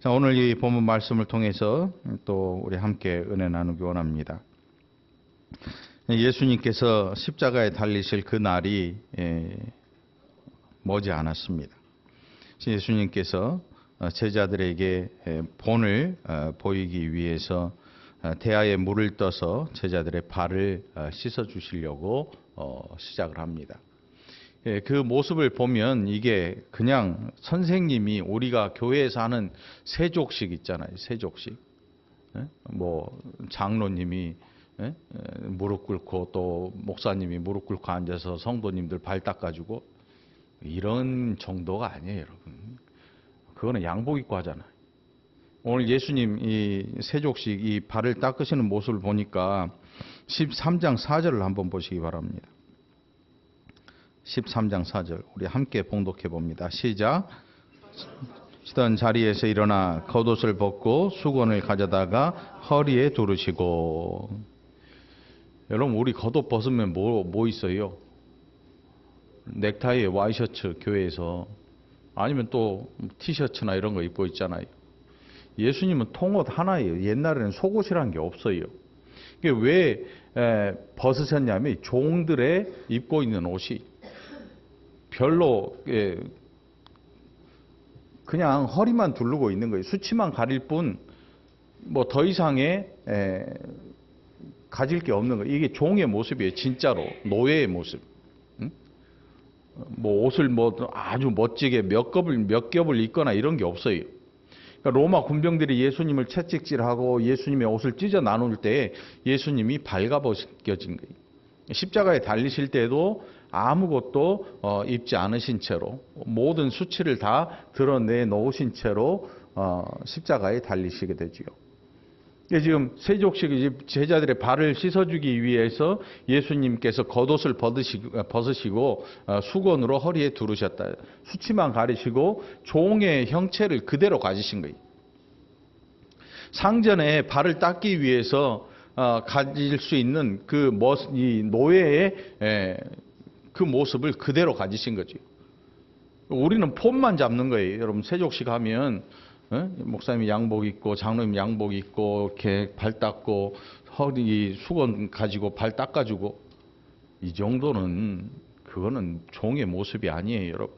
자, 오늘 이 본문 말씀을 통해서 또 우리 함께 은혜 나누기 원합니다. 예수님께서 십자가에 달리실 그 날이 머지 않았습니다. 예수님께서 제자들에게 본을 보이기 위해서 대야에 물을 떠서 제자들의 발을 씻어 주시려고 시작을 합니다. 그 모습을 보면 이게 그냥 선생님이 우리가 교회에서 하는 세족식 있잖아요. 세족식. 뭐 장로님이 무릎 꿇고 또 목사님이 무릎 꿇고 앉아서 성도님들 발 닦아주고 이런 정도가 아니에요, 여러분. 그거는 양복 입고 하잖아요. 오늘 예수님 이 세족식 이 발을 닦으시는 모습을 보니까 13장 4절을 한번 보시기 바랍니다. 13장 4절 우리 함께 봉독해 봅니다. 시작. 쉬던 자리에서 일어나 겉옷을 벗고 수건을 가져다가 허리에 두르시고. 여러분 우리 겉옷 벗으면 뭐 있어요? 넥타이에 와이셔츠 교회에서 아니면 또 티셔츠나 이런 거 입고 있잖아요. 예수님은 통옷 하나예요. 옛날에는 속옷이라는 게 없어요. 이게 왜 벗으셨냐면 종들의 입고 있는 옷이 별로 그냥 허리만 두르고 있는 거예요. 수치만 가릴 뿐 뭐 더 이상의 가질 게 없는 거예요. 이게 종의 모습이에요. 진짜로 노예의 모습. 뭐 옷을 뭐 아주 멋지게 몇 겹을 입거나 이런 게 없어요. 그러니까 로마 군병들이 예수님을 채찍질하고 예수님의 옷을 찢어 나눌 때 예수님이 발가벗겨진 거예요. 십자가에 달리실 때도 아무것도 입지 않으신 채로 모든 수치를 다 드러내 놓으신 채로 십자가에 달리시게 되지요. 지금 세족식 제자들의 발을 씻어주기 위해서 예수님께서 겉옷을 벗으시고 수건으로 허리에 두르셨다. 수치만 가리시고 종의 형체를 그대로 가지신 거예요. 상전에 발을 닦기 위해서 가질 수 있는 이 노예의 그 모습을 그대로 가지신 거죠. 우리는 폼만 잡는 거예요. 여러분 세족식 하면 목사님이 양복 입고 장로님 양복 입고 이렇게 발 닦고 허리 수건 가지고 발 닦아주고 이 정도는 그거는 종의 모습이 아니에요, 여러분.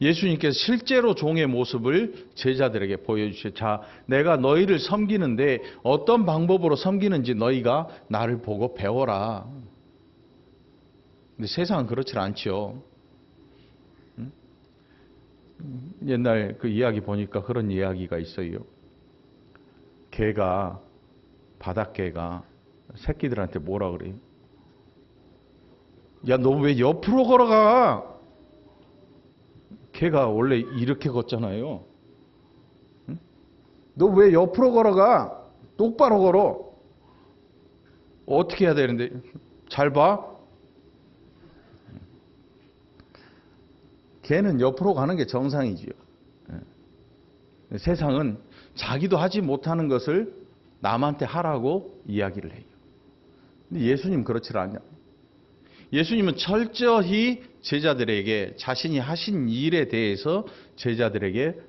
예수님께서 실제로 종의 모습을 제자들에게 보여주셔. 자, 내가 너희를 섬기는데 어떤 방법으로 섬기는지 너희가 나를 보고 배워라. 근데 세상은 그렇지 않죠. 옛날 그 이야기 보니까 그런 이야기가 있어요. 바닷개가 새끼들한테 뭐라 그래요? 야, 너 왜 옆으로 걸어가? 개가 원래 이렇게 걷잖아요. 너 왜 옆으로 걸어가? 똑바로 걸어. 어떻게 해야 되는데? 잘 봐. 개는 옆으로 가는 게 정상이지요. 세상은 자기도 하지 못하는 것을 남한테 하라고 이야기를 해요. 근데 예수님 그렇지 않냐. 예수님은 철저히 제자들에게 자신이 하신 일에 대해서 제자들에게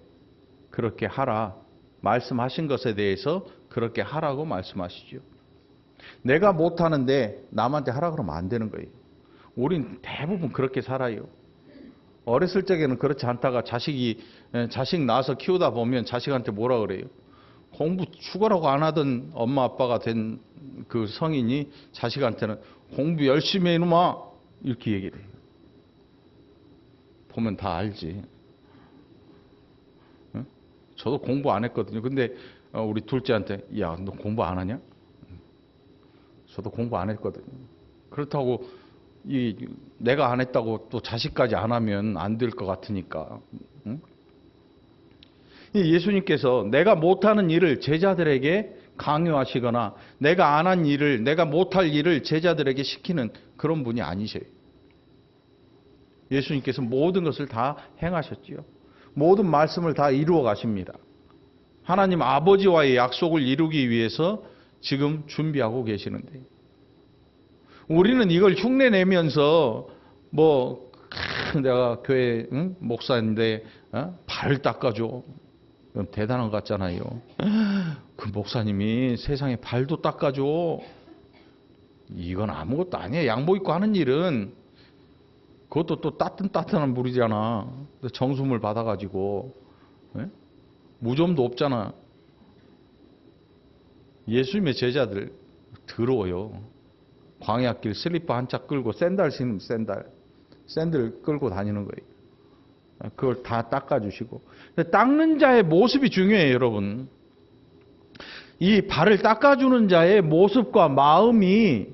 그렇게 하라 말씀하신 것에 대해서 그렇게 하라고 말씀하시죠. 내가 못하는데 남한테 하라 그러면 안 되는 거예요. 우린 대부분 그렇게 살아요. 어렸을 적에는 그렇지 않다가 자식 낳아서 키우다 보면 자식한테 뭐라 그래요? 공부 죽어라고 안 하던 엄마 아빠가 된 그 성인이 자식한테는 공부 열심히 해 이놈아 이렇게 얘기를 해요. 보면 다 알지. 저도 공부 안 했거든요. 근데 우리 둘째한테 야, 너 공부 안 하냐? 저도 공부 안 했거든요. 그렇다고 내가 안 했다고 또 자식까지 안 하면 안 될 것 같으니까. 예수님께서 내가 못하는 일을 제자들에게 강요하시거나 내가 안 한 일을, 내가 못할 일을 제자들에게 시키는 그런 분이 아니셔요. 예수님께서 모든 것을 다 행하셨지요. 모든 말씀을 다 이루어 가십니다. 하나님 아버지와의 약속을 이루기 위해서 지금 준비하고 계시는데 우리는 이걸 흉내내면서 내가 교회 목사인데 발 닦아줘. 그럼 대단한 것 같잖아요. 그 목사님이 세상에 발도 닦아줘. 이건 아무것도 아니에요. 양복 입고 하는 일은. 그것도 또 따뜻한 물이잖아. 정수물 받아가지고. 예? 무좀도 없잖아. 예수님의 제자들 더러워요. 광야길 슬리퍼 한 짝 끌고 샌들 신으면 샌들 끌고 다니는 거예요. 그걸 다 닦아주시고. 닦는 자의 모습이 중요해요, 여러분. 이 발을 닦아주는 자의 모습과 마음이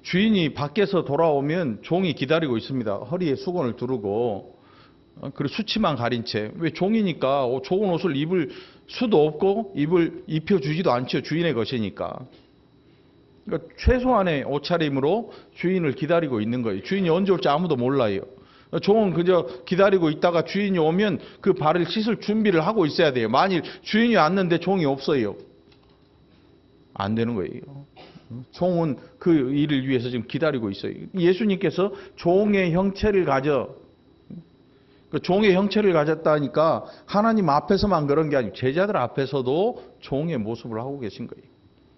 주인이 밖에서 돌아오면 종이 기다리고 있습니다. 허리에 수건을 두르고 그리고 수치만 가린 채. 왜 종이니까 좋은 옷을 입을 수도 없고 입혀주지도 않죠. 주인의 것이니까. 그러니까 최소한의 옷차림으로 주인을 기다리고 있는 거예요. 주인이 언제 올지 아무도 몰라요. 종은 그저 기다리고 있다가 주인이 오면 그 발을 씻을 준비를 하고 있어야 돼요. 만일 주인이 왔는데 종이 없어요. 안 되는 거예요. 종은 그 일을 위해서 지금 기다리고 있어요. 예수님께서 종의 형체를 종의 형체를 가졌다니까 하나님 앞에서만 그런 게 아니고 제자들 앞에서도 종의 모습을 하고 계신 거예요.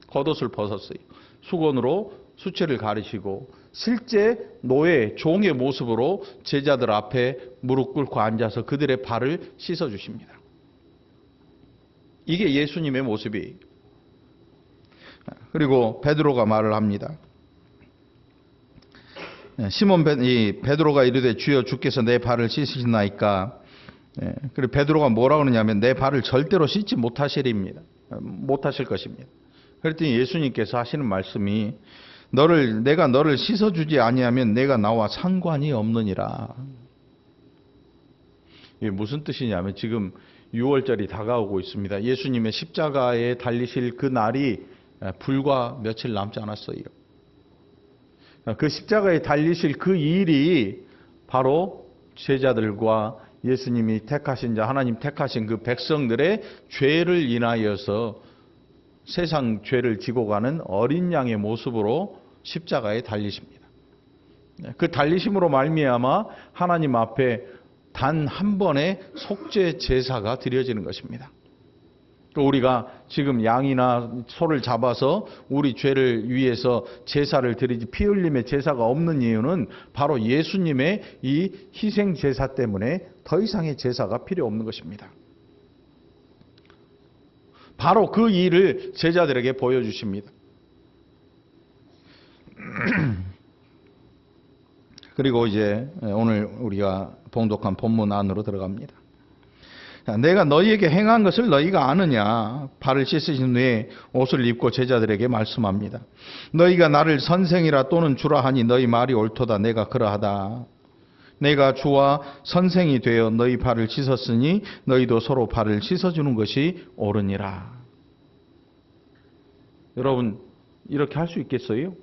겉옷을 벗었어요. 수건으로 수치를 가리시고 실제 노예, 종의 모습으로 제자들 앞에 무릎 꿇고 앉아서 그들의 발을 씻어주십니다. 이게 예수님의 모습이에요. 그리고 베드로가 말을 합니다. 베드로가 이르되 주여 주께서 내 발을 씻으시나이까. 그리고 베드로가 뭐라고 그러냐면 내 발을 절대로 씻지 못하실 것입니다. 그랬더니 예수님께서 하시는 말씀이 내가 너를 씻어주지 아니하면 내가 나와 상관이 없느니라. 이게 무슨 뜻이냐면 지금 6월절이 다가오고 있습니다. 예수님의 십자가에 달리실 그 날이 불과 며칠 남지 않았어요. 그 십자가에 달리실 그 일이 바로 제자들과 예수님이 택하신 자, 하나님 택하신 그 백성들의 죄를 인하여서 세상 죄를 지고 가는 어린 양의 모습으로 십자가에 달리십니다. 그 달리심으로 말미암아 하나님 앞에 단 한 번의 속죄 제사가 드려지는 것입니다. 또 우리가 지금 양이나 소를 잡아서 우리 죄를 위해서 제사를 드리지 피 흘림의 제사가 없는 이유는 바로 예수님의 이 희생 제사 때문에 더 이상의 제사가 필요 없는 것입니다. 바로 그 일을 제자들에게 보여주십니다. 그리고 이제 오늘 우리가 봉독한 본문 안으로 들어갑니다. 내가 너희에게 행한 것을 너희가 아느냐. 발을 씻으신 후에 옷을 입고 제자들에게 말씀합니다. 너희가 나를 선생이라 또는 주라 하니 너희 말이 옳도다. 내가 그러하다. 내가 주와 선생이 되어 너희 발을 씻었으니 너희도 서로 발을 씻어주는 것이 옳으니라. 여러분 이렇게 할 수 있겠어요?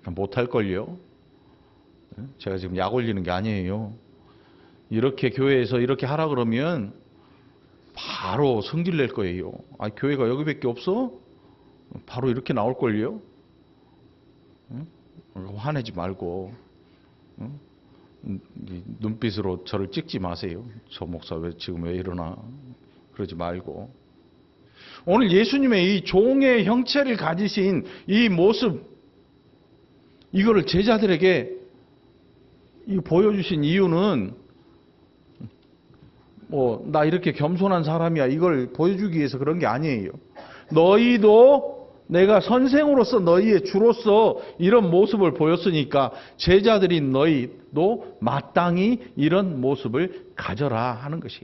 못할걸요. 제가 지금 약 올리는 게 아니에요. 이렇게 교회에서 이렇게 하라 그러면 바로 성질 낼 거예요. 교회가 여기밖에 없어? 바로 이렇게 나올걸요. 화내지 말고 눈빛으로 저를 찍지 마세요. 저 목사 지금 왜 이러나 그러지 말고. 오늘 예수님의 이 종의 형체를 가지신 이 모습, 이거를 제자들에게 보여주신 이유는 나 이렇게 겸손한 사람이야 이걸 보여주기 위해서 그런 게 아니에요. 너희도 내가 선생으로서 너희의 주로서 이런 모습을 보였으니까 제자들인 너희도 마땅히 이런 모습을 가져라 하는 것이.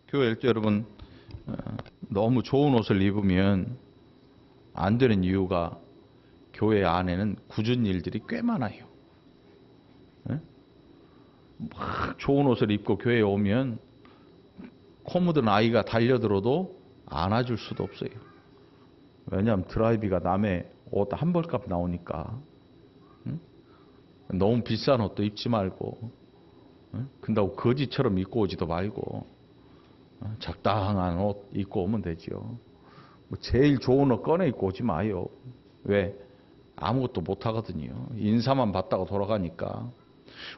교회 여러분, 너무 좋은 옷을 입으면 안 되는 이유가 교회 안에는 굳은 일들이 꽤 많아요. 막 좋은 옷을 입고 교회에 오면 코 묻은 아이가 달려들어도 안아줄 수도 없어요. 왜냐하면 드라이비가 남의 옷 한 벌값 나오니까. 너무 비싼 옷도 입지 말고, 근다고 거지처럼 입고 오지도 말고 적당한 옷 입고 오면 되죠. 제일 좋은 옷 꺼내 입고 오지 마요. 왜? 아무것도 못하거든요. 인사만 받다가 돌아가니까.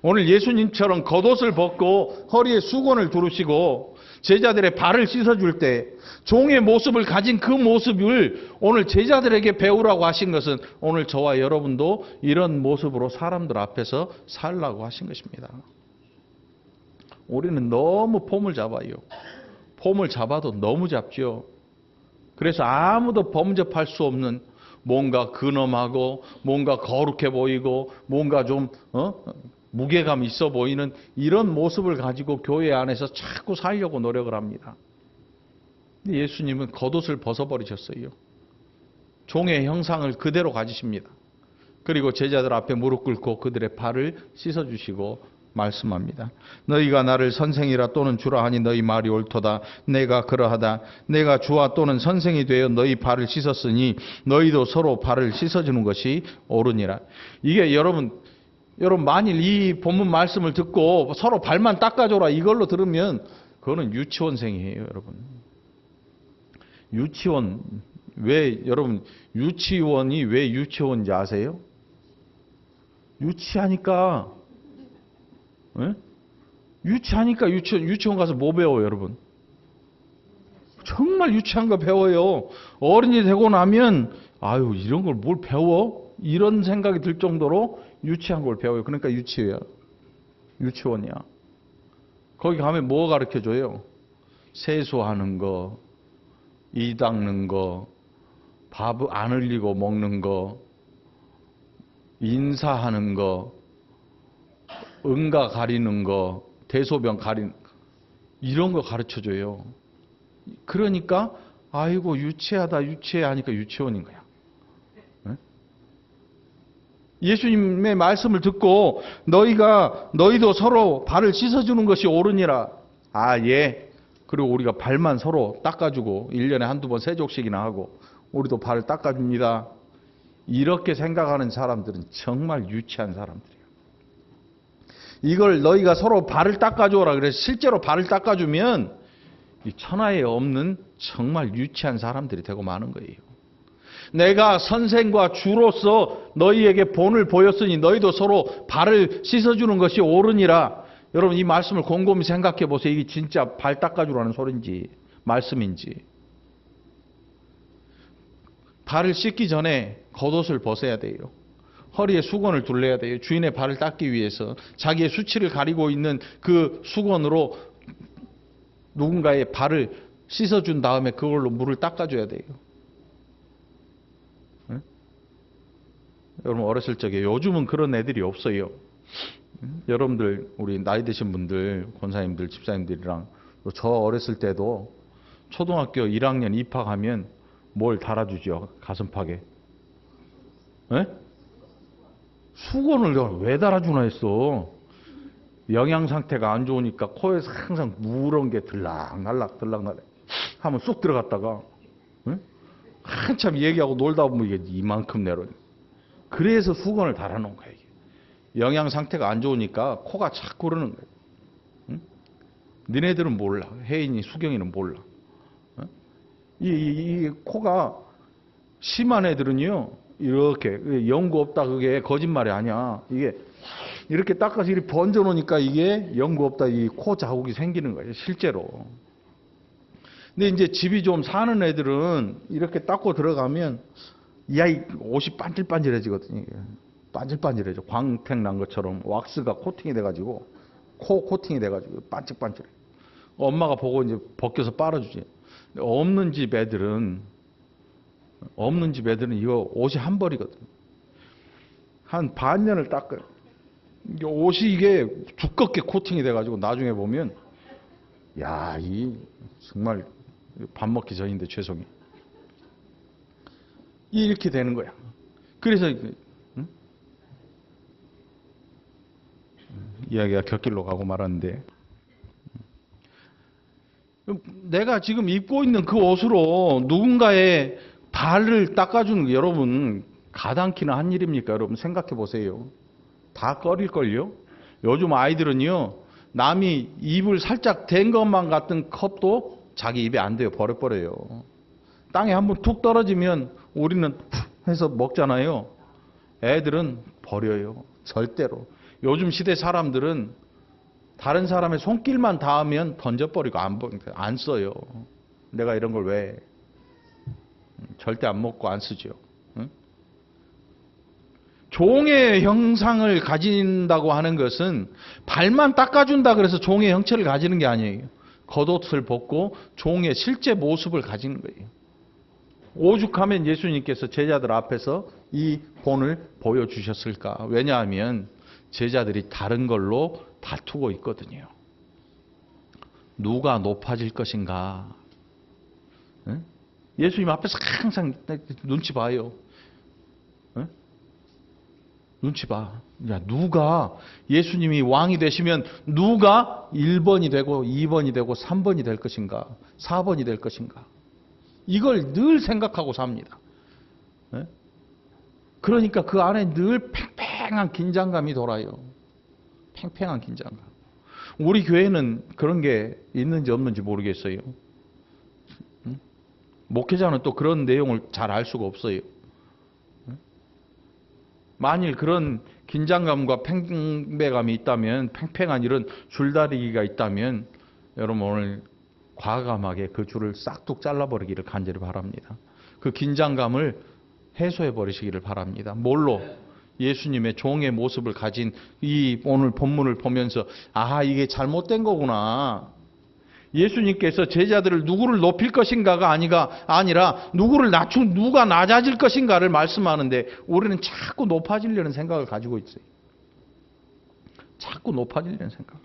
오늘 예수님처럼 겉옷을 벗고 허리에 수건을 두르시고 제자들의 발을 씻어줄 때 종의 모습을 가진 그 모습을 오늘 제자들에게 배우라고 하신 것은 오늘 저와 여러분도 이런 모습으로 사람들 앞에서 살라고 하신 것입니다. 우리는 너무 폼을 잡아요. 폼을 잡아도 너무 잡죠. 그래서 아무도 범접할 수 없는 뭔가 근엄하고 뭔가 거룩해 보이고 뭔가 좀 무게감 있어 보이는 이런 모습을 가지고 교회 안에서 자꾸 살려고 노력을 합니다. 근데 예수님은 겉옷을 벗어버리셨어요. 종의 형상을 그대로 가지십니다. 그리고 제자들 앞에 무릎 꿇고 그들의 발을 씻어주시고 말씀합니다. 너희가 나를 선생이라 또는 주라 하니 너희 말이 옳도다. 내가 그러하다. 내가 주와 또는 선생이 되어 너희 발을 씻었으니 너희도 서로 발을 씻어주는 것이 옳으니라. 이게 여러분 만일 이 본문 말씀을 듣고 서로 발만 닦아줘라 이걸로 들으면 그거는 유치원생이에요, 여러분. 여러분 유치원이 왜 유치원인지 아세요? 유치하니까. 네? 유치하니까 유치원 가서 뭐 배워요, 여러분? 정말 유치한 거 배워요. 어른이 되고 나면 아유 이런 걸 뭘 배워? 이런 생각이 들 정도로 유치한 걸 배워요. 그러니까 유치원이야. 거기 가면 뭐 가르쳐줘요? 세수하는 거, 이 닦는 거, 밥 안 흘리고 먹는 거, 인사하는 거, 응가 가리는 거, 대소변 가리는 거, 이런 거 가르쳐줘요. 그러니까 아이고 유치하다 유치해 하니까 유치원인 거야. 네? 예수님의 말씀을 듣고 너희도 서로 발을 씻어주는 것이 옳으니라. 아 예. 그리고 우리가 발만 서로 닦아주고 1년에 한두 번 세족씩이나 하고 우리도 발을 닦아줍니다. 이렇게 생각하는 사람들은 정말 유치한 사람들이에요. 이걸 너희가 서로 발을 닦아줘라. 그래서 실제로 발을 닦아주면 이 천하에 없는 정말 유치한 사람들이 되고 마는 거예요. 내가 선생과 주로서 너희에게 본을 보였으니 너희도 서로 발을 씻어주는 것이 옳으니라. 여러분 이 말씀을 곰곰이 생각해 보세요. 이게 진짜 발 닦아주라는 소리인지 말씀인지. 발을 씻기 전에 겉옷을 벗어야 돼요. 허리에 수건을 둘러야 돼요. 주인의 발을 닦기 위해서. 자기의 수치를 가리고 있는 그 수건으로 누군가의 발을 씻어준 다음에 그걸로 물을 닦아줘야 돼요. 네? 여러분 어렸을 적에 요즘은 그런 애들이 없어요. 여러분들 우리 나이 드신 분들 권사님들 집사님들이랑 저 어렸을 때도 초등학교 1학년 입학하면 뭘 달아주죠? 가슴팍에. 네? 수건을 왜 달아주나 했어. 영양 상태가 안 좋으니까 코에서 항상 누런 게 들락날락 하면 쑥 들어갔다가 응? 한참 얘기하고 놀다 보면 이게 이만큼 내려. 그래서 수건을 달아놓은 거예요. 영양 상태가 안 좋으니까 코가 자꾸 그러는 거예요. 응? 너네들은 몰라. 혜인이 수경이는 몰라. 응? 이 코가 심한 애들은요. 이렇게 연고 없다 그게 거짓말이 아니야. 이게 이렇게 닦아서 이렇게 번져 놓으니까 이게 연고 없다 이 코 자국이 생기는 거예요. 실제로. 근데 이제 집이 좀 사는 애들은 이렇게 닦고 들어가면 이 옷이 반질반질해지거든요. 반질반질해져. 광택 난 것처럼 왁스가 코팅이 돼가지고 코 코팅이 돼가지고 반질반질해. 엄마가 보고 이제 벗겨서 빨아주지. 없는 집 애들은 이거 옷이 한 벌이거든. 한 반년을 닦아요. 옷이 이게 두껍게 코팅이 돼가지고 나중에 보면 야, 이 정말 밥 먹기 전인데 죄송해. 이렇게 되는 거야. 그래서 응? 이야기가 곁길로 가고 말았는데 내가 지금 입고 있는 그 옷으로 누군가의 발을 닦아주는 게 여러분 가당키나 한 일입니까? 여러분 생각해 보세요. 다 꺼릴걸요? 요즘 아이들은요 남이 입을 살짝 댄 것만 같은 컵도 자기 입에 안 돼요. 버려버려요. 땅에 한번 툭 떨어지면 우리는 푹 해서 먹잖아요. 애들은 버려요. 절대로. 요즘 시대 사람들은 다른 사람의 손길만 닿으면 던져버리고 안 써요. 내가 이런 걸 왜 절대 안 먹고 안 쓰죠. 응? 종의 형상을 가진다고 하는 것은 발만 닦아준다 그래서 종의 형체를 가지는 게 아니에요. 겉옷을 벗고 종의 실제 모습을 가지는 거예요. 오죽하면 예수님께서 제자들 앞에서 이 본을 보여주셨을까? 왜냐하면 제자들이 다른 걸로 다투고 있거든요. 누가 높아질 것인가? 응? 예수님 앞에서 항상 눈치 봐요. 응? 눈치 봐. 야, 누가 예수님이 왕이 되시면 누가 1번이 되고 2번이 되고 3번이 될 것인가? 4번이 될 것인가? 이걸 늘 생각하고 삽니다. 네? 그러니까 그 안에 늘 팽팽한 긴장감이 돌아요. 팽팽한 긴장감. 우리 교회는 그런 게 있는지 없는지 모르겠어요. 목회자는 또 그런 내용을 잘 알 수가 없어요. 만일 그런 긴장감과 팽배감이 있다면, 팽팽한 이런 줄다리기가 있다면 여러분 오늘 과감하게 그 줄을 싹둑 잘라버리기를 간절히 바랍니다. 그 긴장감을 해소해 버리시기를 바랍니다. 뭘로? 예수님의 종의 모습을 가진 이 오늘 본문을 보면서 아, 이게 잘못된 거구나. 예수님께서 제자들을 누구를 높일 것인가가 아니라 누가 낮아질 것인가를 말씀하는데 우리는 자꾸 높아지려는 생각을 가지고 있어요. 자꾸 높아지려는 생각.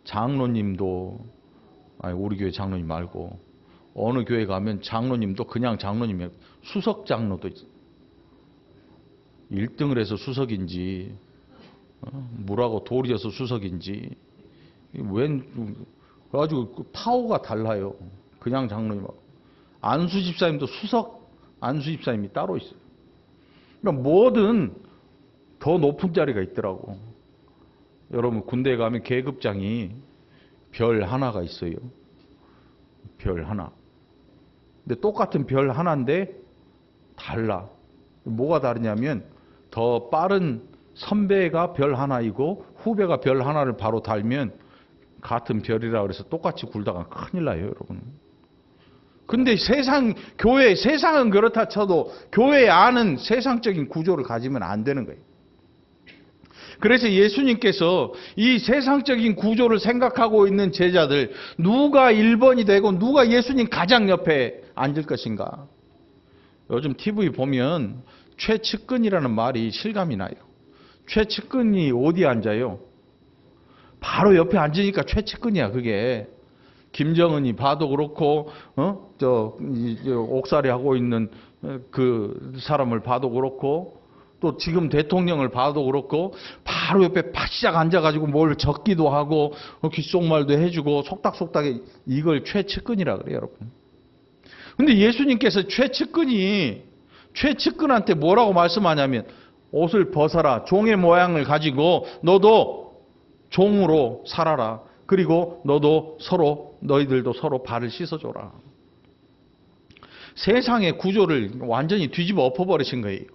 장로님도, 아니 우리 교회 장로님 말고 어느 교회 가면 장로님도 그냥 장로님이에요. 수석 장로도 있어요. 1등을 해서 수석인지 물하고 돌이어서 수석인지 그래가지고 파워가 달라요. 그냥 장로님하고. 안수 집사님도 수석 안수 집사님이 따로 있어요. 그러니까 뭐든 더 높은 자리가 있더라고. 여러분 군대에 가면 계급장이 별 하나가 있어요. 별 하나. 근데 똑같은 별 하나인데 달라. 뭐가 다르냐면 더 빠른 선배가 별 하나이고 후배가 별 하나를 바로 달면 같은 별이라 그래서 똑같이 굴다가 큰일 나요, 여러분. 근데 세상은 그렇다 쳐도 교회 안은 세상적인 구조를 가지면 안 되는 거예요. 그래서 예수님께서 이 세상적인 구조를 생각하고 있는 제자들, 누가 1번이 되고 누가 예수님 가장 옆에 앉을 것인가? 요즘 TV 보면 최측근이라는 말이 실감이 나요. 최측근이 어디 앉아요? 바로 옆에 앉으니까 최측근이야, 그게. 김정은이 봐도 그렇고, 옥살이 하고 있는 그 사람을 봐도 그렇고, 또 지금 대통령을 봐도 그렇고, 바로 옆에 바시작 앉아가지고 뭘 적기도 하고, 귓속말도 해주고, 속닥속닥에 이걸 최측근이라 그래요, 여러분. 근데 예수님께서 최측근한테 뭐라고 말씀하냐면, 옷을 벗어라. 종의 모양을 가지고 너도 종으로 살아라. 그리고 너희들도 서로 발을 씻어줘라. 세상의 구조를 완전히 뒤집어 엎어버리신 거예요.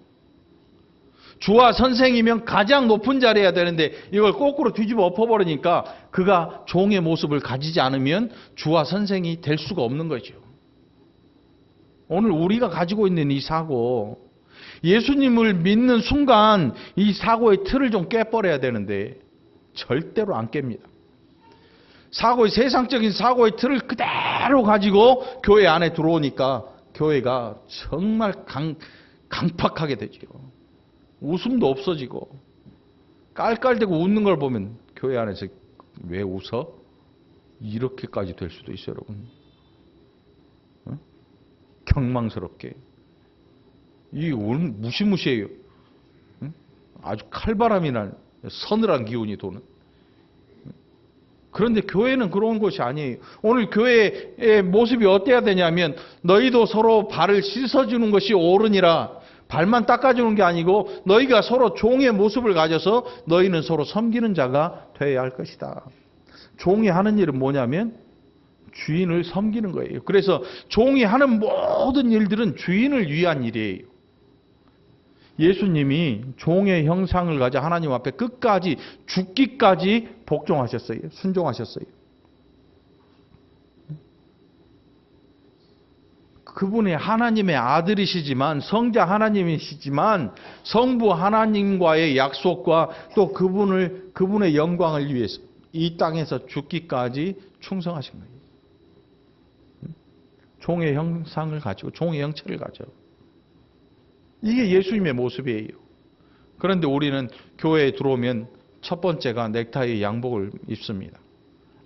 주와 선생이면 가장 높은 자리에 해야 되는데 이걸 거꾸로 뒤집어 엎어버리니까 그가 종의 모습을 가지지 않으면 주와 선생이 될 수가 없는 거죠. 오늘 우리가 가지고 있는 이 사고, 예수님을 믿는 순간 이 사고의 틀을 좀 깨버려야 되는데 절대로 안 깹니다. 세상적인 사고의 틀을 그대로 가지고 교회 안에 들어오니까 교회가 정말 강팍하게 되죠. 웃음도 없어지고 깔깔대고 웃는 걸 보면 교회 안에서 왜 웃어? 이렇게까지 될 수도 있어요, 여러분. 경망스럽게. 이 무시무시해요. 아주 칼바람이 날 서늘한 기운이 도는. 그런데 교회는 그런 것이 아니에요. 오늘 교회의 모습이 어때야 되냐면 너희도 서로 발을 씻어주는 것이 옳으니라. 발만 닦아주는 게 아니고 너희가 서로 종의 모습을 가져서 너희는 서로 섬기는 자가 되어야 할 것이다. 종이 하는 일은 뭐냐면 주인을 섬기는 거예요. 그래서 종이 하는 모든 일들은 주인을 위한 일이에요. 예수님이 종의 형상을 가져 하나님 앞에 끝까지 죽기까지 복종하셨어요. 순종하셨어요. 그분이 하나님의 아들이시지만, 성자 하나님이시지만 성부 하나님과의 약속과 또 그분의 영광을 위해서 이 땅에서 죽기까지 충성하신 거예요. 종의 형상을 가지고, 종의 형체를 가지고. 이게 예수님의 모습이에요. 그런데 우리는 교회에 들어오면 첫 번째가 넥타이 양복을 입습니다.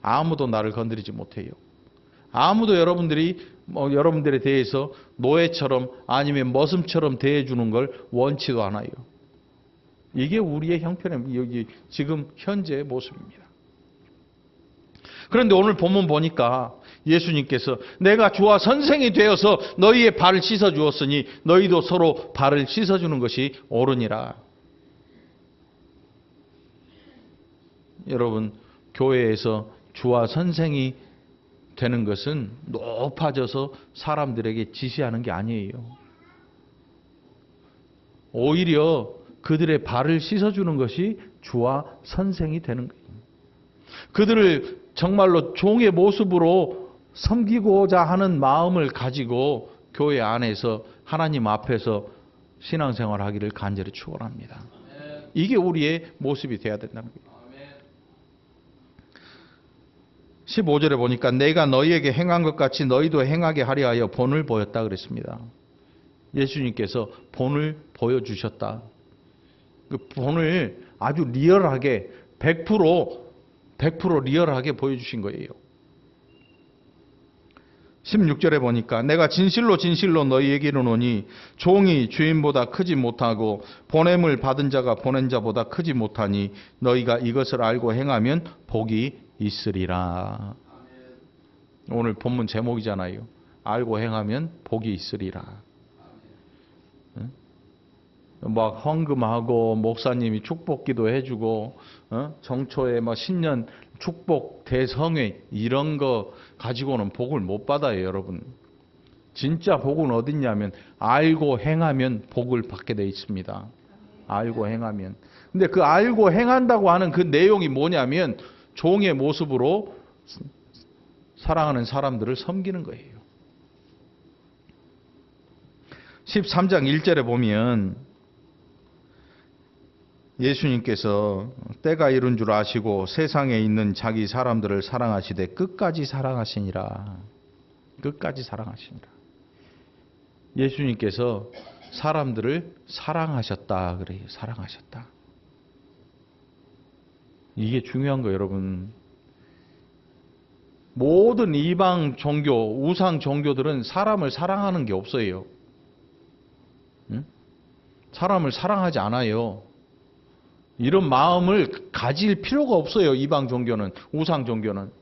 아무도 나를 건드리지 못해요. 아무도 여러분들에 대해서 노예처럼 아니면 머슴처럼 대해주는 걸 원치도 않아요. 이게 우리의 형편의 여기 지금 현재의 모습입니다. 그런데 오늘 본문 보니까 예수님께서 내가 주와 선생이 되어서 너희의 발을 씻어 주었으니 너희도 서로 발을 씻어 주는 것이 옳으니라. 여러분, 교회에서 주와 선생이 되는 것은 높아져서 사람들에게 지시하는 게 아니에요. 오히려 그들의 발을 씻어주는 것이 주와 선생이 되는 거예요. 그들을 정말로 종의 모습으로 섬기고자 하는 마음을 가지고 교회 안에서 하나님 앞에서 신앙생활 하기를 간절히 축원합니다. 이게 우리의 모습이 되어야 된다는 거예요. 15절에 보니까 내가 너희에게 행한 것 같이 너희도 행하게 하려 하여 본을 보였다 그랬습니다. 예수님께서 본을 보여주셨다. 그 본을 아주 리얼하게 100% 리얼하게 보여주신 거예요. 16절에 보니까 내가 진실로 진실로 너희에게 이르노니 종이 주인보다 크지 못하고 보냄을 받은 자가 보낸 자보다 크지 못하니 너희가 이것을 알고 행하면 복이 있으리라. 오늘 본문 제목이잖아요. 알고 행하면 복이 있으리라. 막 헌금하고 목사님이 축복기도 해주고 정초에 막 신년 축복 대성회 이런 거 가지고는 복을 못 받아요, 여러분. 진짜 복은 어딨냐면 알고 행하면 복을 받게 돼 있습니다. 알고 행하면. 근데 그 알고 행한다고 하는 그 내용이 뭐냐면 종의 모습으로 사랑하는 사람들을 섬기는 거예요. 13장 1절에 보면 예수님께서 때가 이른 줄 아시고 세상에 있는 자기 사람들을 사랑하시되 끝까지 사랑하시니라. 끝까지 사랑하시니라. 예수님께서 사람들을 사랑하셨다 그래요. 사랑하셨다. 이게 중요한 거예요, 여러분. 모든 이방 종교, 우상 종교들은 사람을 사랑하는 게 없어요. 응? 사람을 사랑하지 않아요. 이런 마음을 가질 필요가 없어요. 이방 종교는, 우상 종교는.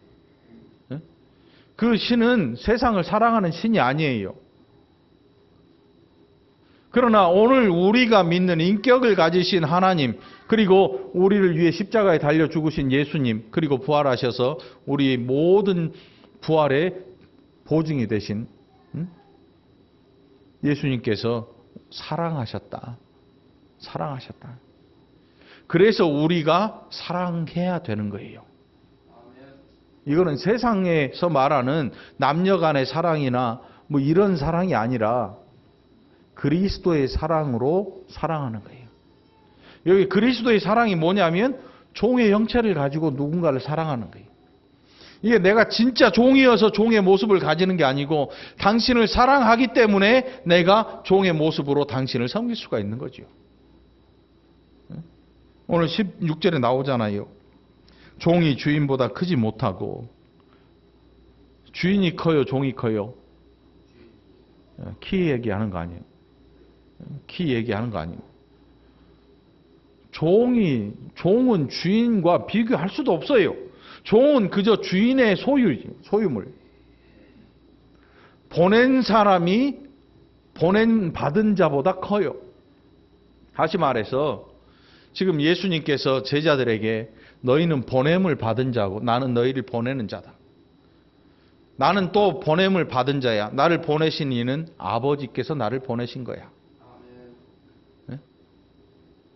응? 그 신은 세상을 사랑하는 신이 아니에요. 그러나 오늘 우리가 믿는 인격을 가지신 하나님, 그리고 우리를 위해 십자가에 달려 죽으신 예수님, 그리고 부활하셔서 우리 모든 부활의 보증이 되신 예수님께서 사랑하셨다. 사랑하셨다. 그래서 우리가 사랑해야 되는 거예요. 이거는 세상에서 말하는 남녀 간의 사랑이나 뭐 이런 사랑이 아니라 그리스도의 사랑으로 사랑하는 거예요. 여기 그리스도의 사랑이 뭐냐면 종의 형체를 가지고 누군가를 사랑하는 거예요. 이게 내가 진짜 종이어서 종의 모습을 가지는 게 아니고 당신을 사랑하기 때문에 내가 종의 모습으로 당신을 섬길 수가 있는 거죠. 오늘 16절에 나오잖아요. 종이 주인보다 크지 못하고. 주인이 커요, 종이 커요? 키 얘기하는 거 아니에요. 키 얘기하는 거 아니에요. 종은 주인과 비교할 수도 없어요. 종은 그저 주인의 소유물. 보낸 사람이 받은 자보다 커요. 다시 말해서 지금 예수님께서 제자들에게 너희는 보냄을 받은 자고 나는 너희를 보내는 자다. 나는 또 보냄을 받은 자야. 나를 보내신 이는 아버지께서 나를 보내신 거야. 네?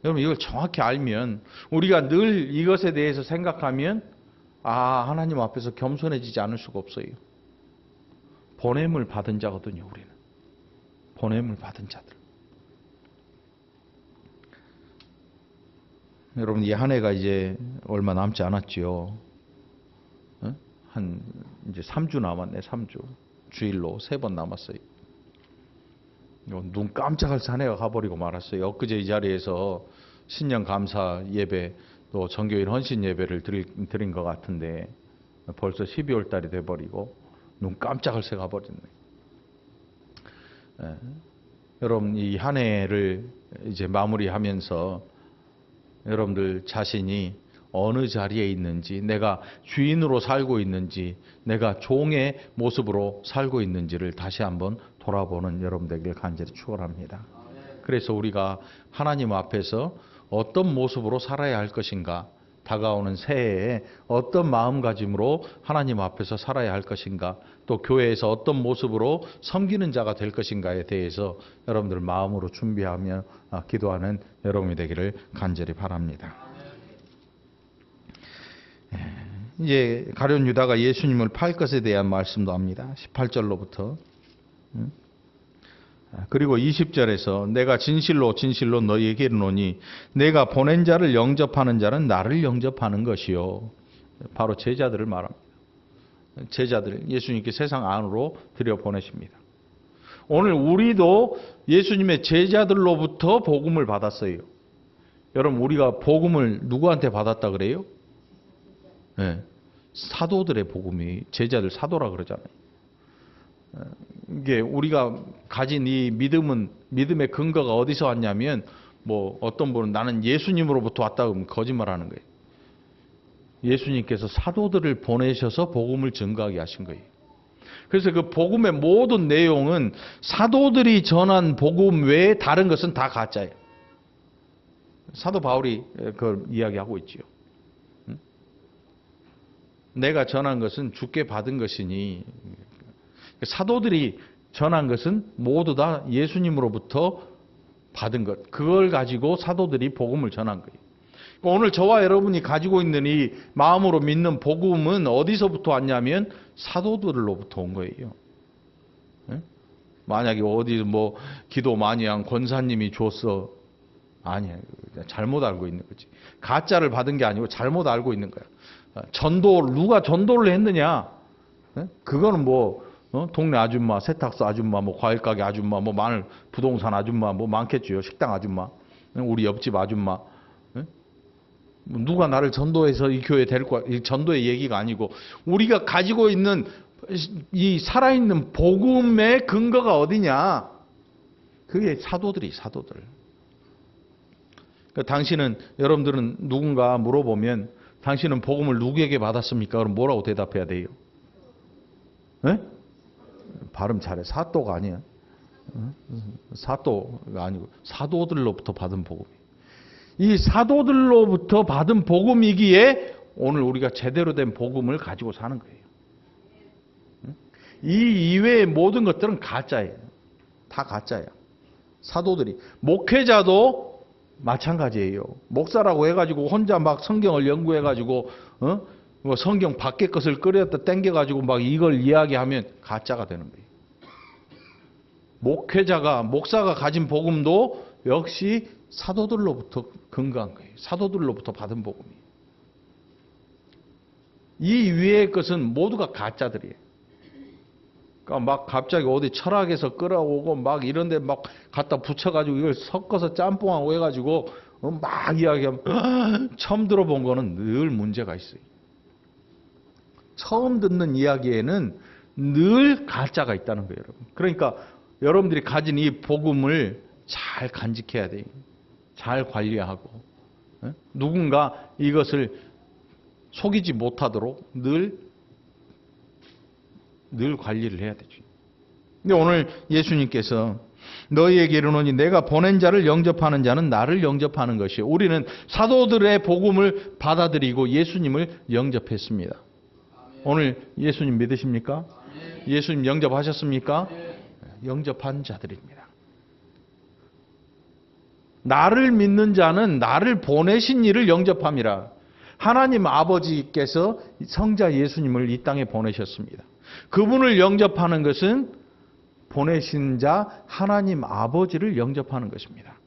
여러분 이걸 정확히 알면 우리가 늘 이것에 대해서 생각하면 하나님 앞에서 겸손해지지 않을 수가 없어요. 보냄을 받은 자거든요. 우리는. 보냄을 받은 자들. 여러분 이 한 해가 이제 얼마 남지 않았지요. 한 이제 3주 남았네. 3주. 주일로 3번 남았어요. 눈 깜짝할 새 한 해가 가버리고 말았어요. 엊그제 이 자리에서 신년 감사 예배 또 정교일 헌신 예배를 드린 것 같은데 벌써 12월 달이 돼버리고 눈 깜짝할 새가 가버렸네. 여러분 이 한 해를 이제 마무리하면서 여러분들 자신이 어느 자리에 있는지, 내가 주인으로 살고 있는지, 내가 종의 모습으로 살고 있는지를 다시 한번 돌아보는 여러분들에게 간절히 축원합니다. 그래서 우리가 하나님 앞에서 어떤 모습으로 살아야 할 것인가, 다가오는 새해에 어떤 마음가짐으로 하나님 앞에서 살아야 할 것인가, 또 교회에서 어떤 모습으로 섬기는 자가 될 것인가에 대해서 여러분들 마음으로 준비하며 기도하는 여러분이 되기를 간절히 바랍니다. 이제 가룟 유다가 예수님을 팔 것에 대한 말씀도 합니다. 18절로부터. 그리고 20절에서 내가 진실로 진실로 너희에게 이르노니 내가 보낸 자를 영접하는 자는 나를 영접하는 것이요. 바로 제자들을 말합니다. 제자들, 예수님께 세상 안으로 들여보내십니다. 오늘 우리도 예수님의 제자들로부터 복음을 받았어요. 여러분 우리가 복음을 누구한테 받았다 그래요? 네. 사도들의 복음이, 제자들 사도라 그러잖아요. 이게 우리가 가진 이 믿음의 근거가 어디서 왔냐면, 어떤 분은 나는 예수님으로부터 왔다 그러면 거짓말하는 거예요. 예수님께서 사도들을 보내셔서 복음을 증거하게 하신 거예요. 그래서 그 복음의 모든 내용은 사도들이 전한 복음 외에 다른 것은 다 가짜예요. 사도 바울이 그걸 이야기하고 있지요. 내가 전한 것은 주께 받은 것이니, 사도들이 전한 것은 모두 다 예수님으로부터 받은 것, 그걸 가지고 사도들이 복음을 전한 거예요. 오늘 저와 여러분이 가지고 있는 이 마음으로 믿는 복음은 어디서부터 왔냐면 사도들로부터 온 거예요. 만약에 어디 기도 많이 한 권사님이 줬어, 아니야, 잘못 알고 있는 거지. 가짜를 받은 게 아니고 잘못 알고 있는 거야. 누가 전도를 했느냐? 그거는 동네 아줌마, 세탁소 아줌마, 과일가게 아줌마, 마늘, 부동산 아줌마, 많겠지요. 식당 아줌마, 우리 옆집 아줌마. 누가 나를 전도해서 이 교회에 데리고 와, 이 전도의 얘기가 아니고 우리가 가지고 있는 이 살아있는 복음의 근거가 어디냐? 그게 사도들. 그러니까 당신은, 여러분들은 누군가 물어보면 당신은 복음을 누구에게 받았습니까? 그럼 뭐라고 대답해야 돼요? 네? 발음 잘해. 사도가 아니야. 사도가 아니고 사도들로부터 받은 복음. 이 사도들로부터 받은 복음이기에 오늘 우리가 제대로 된 복음을 가지고 사는 거예요. 이 이외의 모든 것들은 가짜예요. 다 가짜야. 사도들이. 목회자도 마찬가지예요. 목사라고 해가지고 혼자 막 성경을 연구해가지고 성경 밖의 것을 끌어다 땡겨가지고 막 이걸 이야기하면 가짜가 되는 거예요. 목사가 가진 복음도 역시 사도들로부터 근거한 거예요. 사도들로부터 받은 복음이에요. 이 위의 것은 모두가 가짜들이에요. 그러니까 막 갑자기 어디 철학에서 끌어오고 막 이런데 막 갖다 붙여가지고 이걸 섞어서 짬뽕하고 해가지고 막 이야기하면 처음 들어본 거는 늘 문제가 있어요. 처음 듣는 이야기에는 늘 가짜가 있다는 거예요, 여러분. 그러니까 여러분들이 가진 이 복음을 잘 간직해야 돼요. 잘 관리하고 누군가 이것을 속이지 못하도록 늘 관리를 해야 되죠. 근데 오늘 예수님께서 너희에게 이르노니 내가 보낸 자를 영접하는 자는 나를 영접하는 것이요. 우리는 사도들의 복음을 받아들이고 예수님을 영접했습니다. 오늘 예수님 믿으십니까? 예수님 영접하셨습니까? 영접한 자들입니다. 나를 믿는 자는 나를 보내신 이를 영접함이라. 하나님 아버지께서 성자 예수님을 이 땅에 보내셨습니다. 그분을 영접하는 것은 보내신 자 하나님 아버지를 영접하는 것입니다.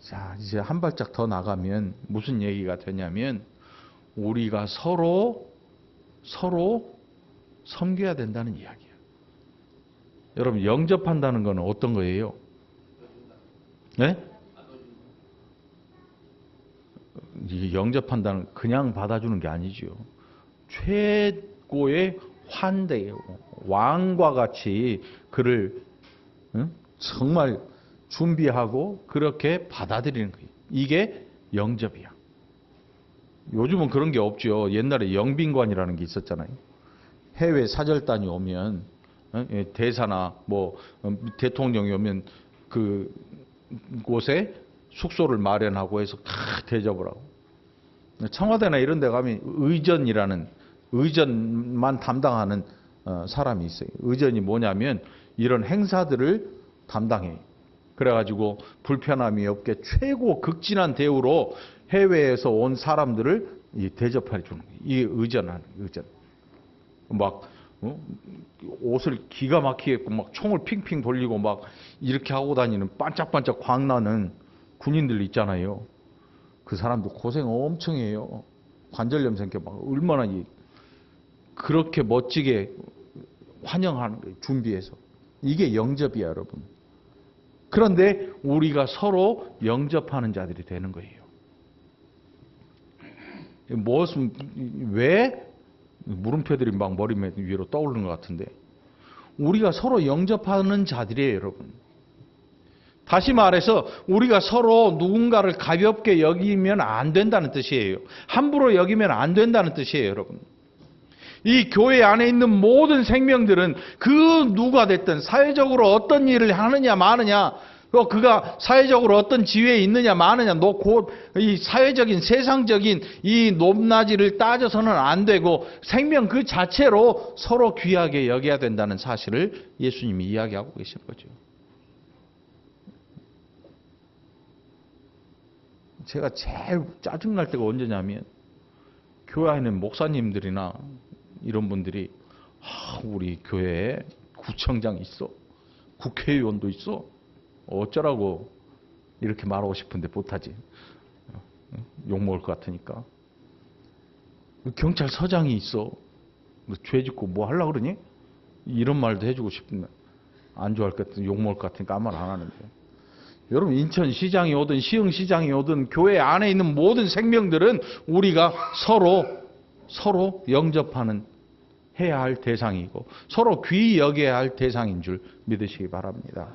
자, 이제 한 발짝 더 나가면 무슨 얘기가 되냐면 우리가 서로 섬겨야 된다는 이야기예요. 여러분, 영접한다는 건 어떤 거예요? 네? 이게 영접한다는 그냥 받아주는 게 아니죠. 최고의 환대예요. 왕과 같이 그를 정말 준비하고 그렇게 받아들이는 거예요. 이게 영접이야. 요즘은 그런 게 없죠. 옛날에 영빈관이라는 게 있었잖아요. 해외 사절단이 오면 대사나 뭐 대통령이 오면 그 곳에 숙소를 마련하고 해서 다 대접을 하고. 청와대나 이런 데 가면 의전만 담당하는 사람이 있어요. 의전이 뭐냐면 이런 행사들을 담당해요. 그래가지고 불편함이 없게 최고 극진한 대우로 해외에서 온 사람들을 대접해 주는 거예요. 이게 의전. 막 옷을 기가 막히게 입고 막 총을 핑핑 돌리고 막 이렇게 하고 다니는 반짝반짝 광나는 군인들 있잖아요. 그 사람도 고생 엄청 해요. 관절염 생겨 막 얼마나 그렇게 멋지게 환영하는 거예요. 준비해서. 이게 영접이야, 여러분. 그런데 우리가 서로 영접하는 자들이 되는 거예요. 왜? 물음표들이 막 머리 위로 떠오르는 것 같은데. 우리가 서로 영접하는 자들이에요, 여러분. 다시 말해서 우리가 서로 누군가를 가볍게 여기면 안 된다는 뜻이에요. 함부로 여기면 안 된다는 뜻이에요, 여러분. 이 교회 안에 있는 모든 생명들은 그 누가 됐든 사회적으로 어떤 일을 하느냐 마느냐, 그가 사회적으로 어떤 지위에 있느냐 마느냐, 이 사회적인 세상적인 이 높낮이를 따져서는 안 되고 생명 그 자체로 서로 귀하게 여겨야 된다는 사실을 예수님이 이야기하고 계시는 거죠. 제가 제일 짜증날 때가 언제냐면 교회 안에 있는 목사님들이나 이런 분들이 우리 교회에 구청장 있어, 국회의원도 있어, 어쩌라고 이렇게 말하고 싶은데 못하지. 욕먹을 것 같으니까. 경찰서장이 있어, 죄 짓고 뭐 하려고 그러니? 이런 말도 해주고 싶은데 안 좋아할 것 같은, 욕먹을 것 같으니까 아무 말 안 하는데. 여러분, 인천시장이 오든 시흥시장이 오든 교회 안에 있는 모든 생명들은 우리가 서로 영접하는 해야 할 대상이고 서로 귀히 여겨야 할 대상인 줄 믿으시기 바랍니다.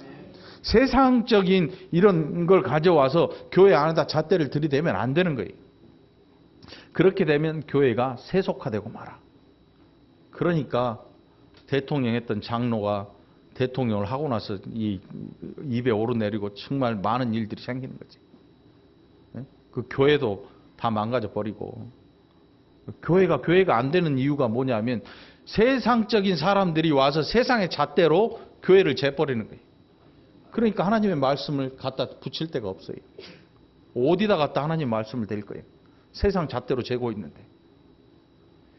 세상적인 이런 걸 가져와서 교회 안에다 잣대를 들이대면 안 되는 거예요. 그렇게 되면 교회가 세속화되고 말아. 그러니까 대통령 했던 장로가 대통령을 하고 나서 이 입에 오르내리고 정말 많은 일들이 생기는 거지. 그 교회도 다 망가져 버리고. 교회가 안 되는 이유가 뭐냐면 세상적인 사람들이 와서 세상의 잣대로 교회를 재버리는 거예요. 그러니까 하나님의 말씀을 갖다 붙일 데가 없어요. 어디다 갖다 하나님 말씀을 댈 거예요. 세상 잣대로 재고 있는데.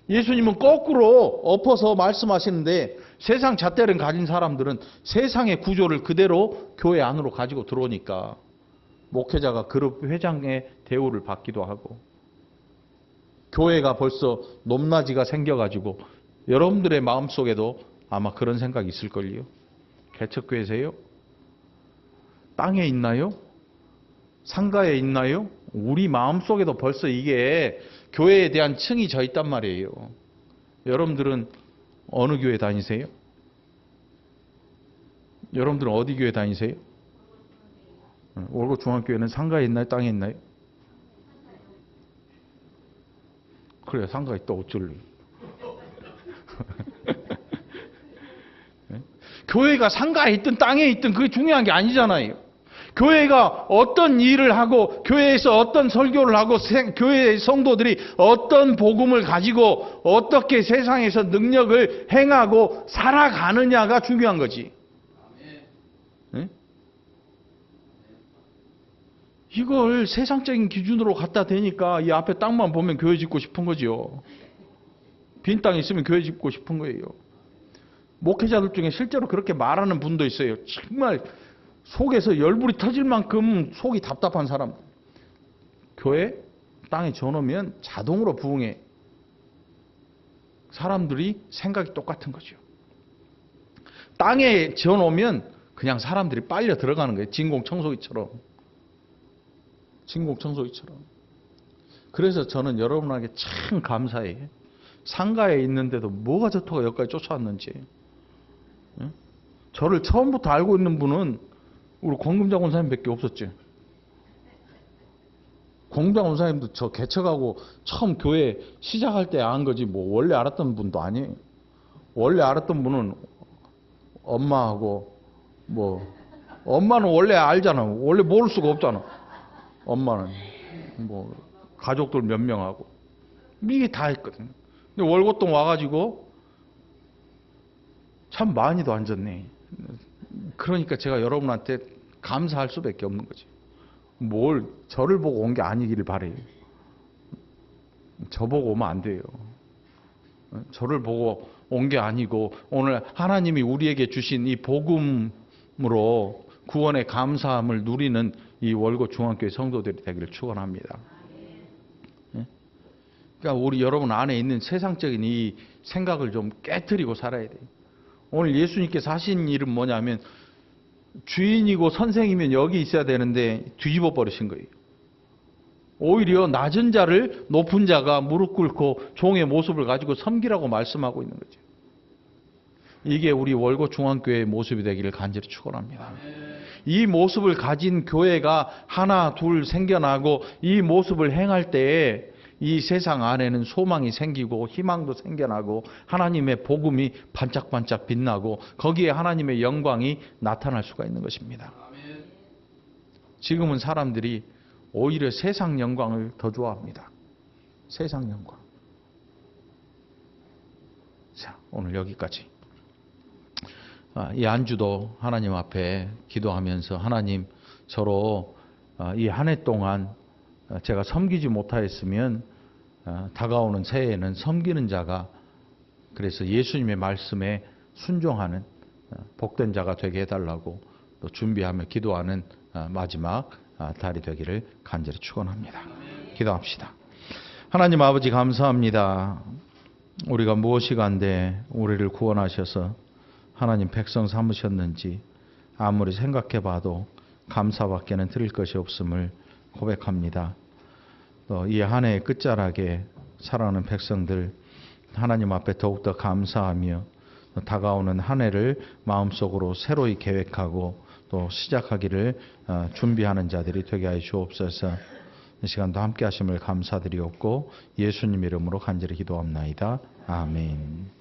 예수님은 거꾸로 엎어서 말씀하시는데 세상 잣대를 가진 사람들은 세상의 구조를 그대로 교회 안으로 가지고 들어오니까 목회자가 그룹 회장의 대우를 받기도 하고 교회가 벌써 높낮이가 생겨가지고 여러분들의 마음속에도 아마 그런 생각이 있을걸요. 개척교회세요? 땅에 있나요? 상가에 있나요? 우리 마음속에도 벌써 이게 교회에 대한 층이 져 있단 말이에요. 여러분들은 어느 교회 다니세요? 여러분들은 어디 교회 다니세요? 월곡 중앙교회는 상가에 있나요? 땅에 있나요? 그래, 상가에 있다 어쩔래. 교회가 상가에 있든 땅에 있든 그게 중요한 게 아니잖아요. 교회가 어떤 일을 하고 교회에서 어떤 설교를 하고 교회의 성도들이 어떤 복음을 가지고 어떻게 세상에서 능력을 행하고 살아가느냐가 중요한 거지. 네? 이걸 세상적인 기준으로 갖다 대니까 이 앞에 땅만 보면 교회 짓고 싶은 거죠. 빈 땅이 있으면 교회 짓고 싶은 거예요. 목회자들 중에 실제로 그렇게 말하는 분도 있어요. 정말 속에서 열불이 터질 만큼 속이 답답한 사람. 교회 땅에 지어놓으면 자동으로 부흥해. 사람들이 생각이 똑같은 거죠. 땅에 지어놓으면 그냥 사람들이 빨려 들어가는 거예요. 진공청소기처럼. 진공청소기처럼. 그래서 저는 여러분에게 참 감사해요. 상가에 있는데도 뭐가 저토가 여기까지 쫓아왔는지. 저를 처음부터 알고 있는 분은 우리 권금장 원사님밖에 없었지. 권금장 원사님도 저 개척하고 처음 교회 시작할 때 안 거지 뭐 원래 알았던 분도 아니에요. 원래 알았던 분은 엄마하고 뭐 엄마는 원래 알잖아. 원래 모를 수가 없잖아. 엄마는 뭐 가족들 몇 명하고 이게 다 했거든. 근데 월곶동 와가지고 참 많이도 안 졌네. 그러니까 제가 여러분한테 감사할 수밖에 없는 거지. 뭘 저를 보고 온 게 아니기를 바래요. 저보고 오면 안 돼요. 저를 보고 온 게 아니고 오늘 하나님이 우리에게 주신 이 복음으로 구원의 감사함을 누리는 이 월곶 중앙교회 성도들이 되기를 축원합니다. 그러니까 우리 여러분 안에 있는 세상적인 이 생각을 좀 깨트리고 살아야 돼요. 오늘 예수님께서 하신 일은 뭐냐면 주인이고 선생이면 여기 있어야 되는데 뒤집어 버리신 거예요. 오히려 낮은 자를 높은 자가 무릎 꿇고 종의 모습을 가지고 섬기라고 말씀하고 있는 거죠. 이게 우리 월곶 중앙교회의 모습이 되기를 간절히 축원합니다. 이 모습을 가진 교회가 하나 둘 생겨나고 이 모습을 행할 때에 이 세상 안에는 소망이 생기고 희망도 생겨나고 하나님의 복음이 반짝반짝 빛나고 거기에 하나님의 영광이 나타날 수가 있는 것입니다. 지금은 사람들이 오히려 세상 영광을 더 좋아합니다. 세상 영광. 자, 오늘 여기까지. 이 안주도 하나님 앞에 기도하면서 하나님 저로 이 한 해 동안 제가 섬기지 못하였으면 다가오는 새해에는 섬기는 자가 그래서 예수님의 말씀에 순종하는 복된 자가 되게 해달라고 또 준비하며 기도하는 마지막 달이 되기를 간절히 축원합니다. 기도합시다. 하나님 아버지 감사합니다. 우리가 무엇이 간데 우리를 구원하셔서 하나님 백성 삼으셨는지 아무리 생각해봐도 감사밖에는 드릴 것이 없음을 고백합니다. 또 이 한 해의 끝자락에 살아가는 백성들 하나님 앞에 더욱더 감사하며 다가오는 한 해를 마음속으로 새로이 계획하고 또 시작하기를 준비하는 자들이 되게 하여 주옵소서. 이 시간도 함께 하심을 감사드리옵고 예수님 이름으로 간절히 기도합나이다. 아멘.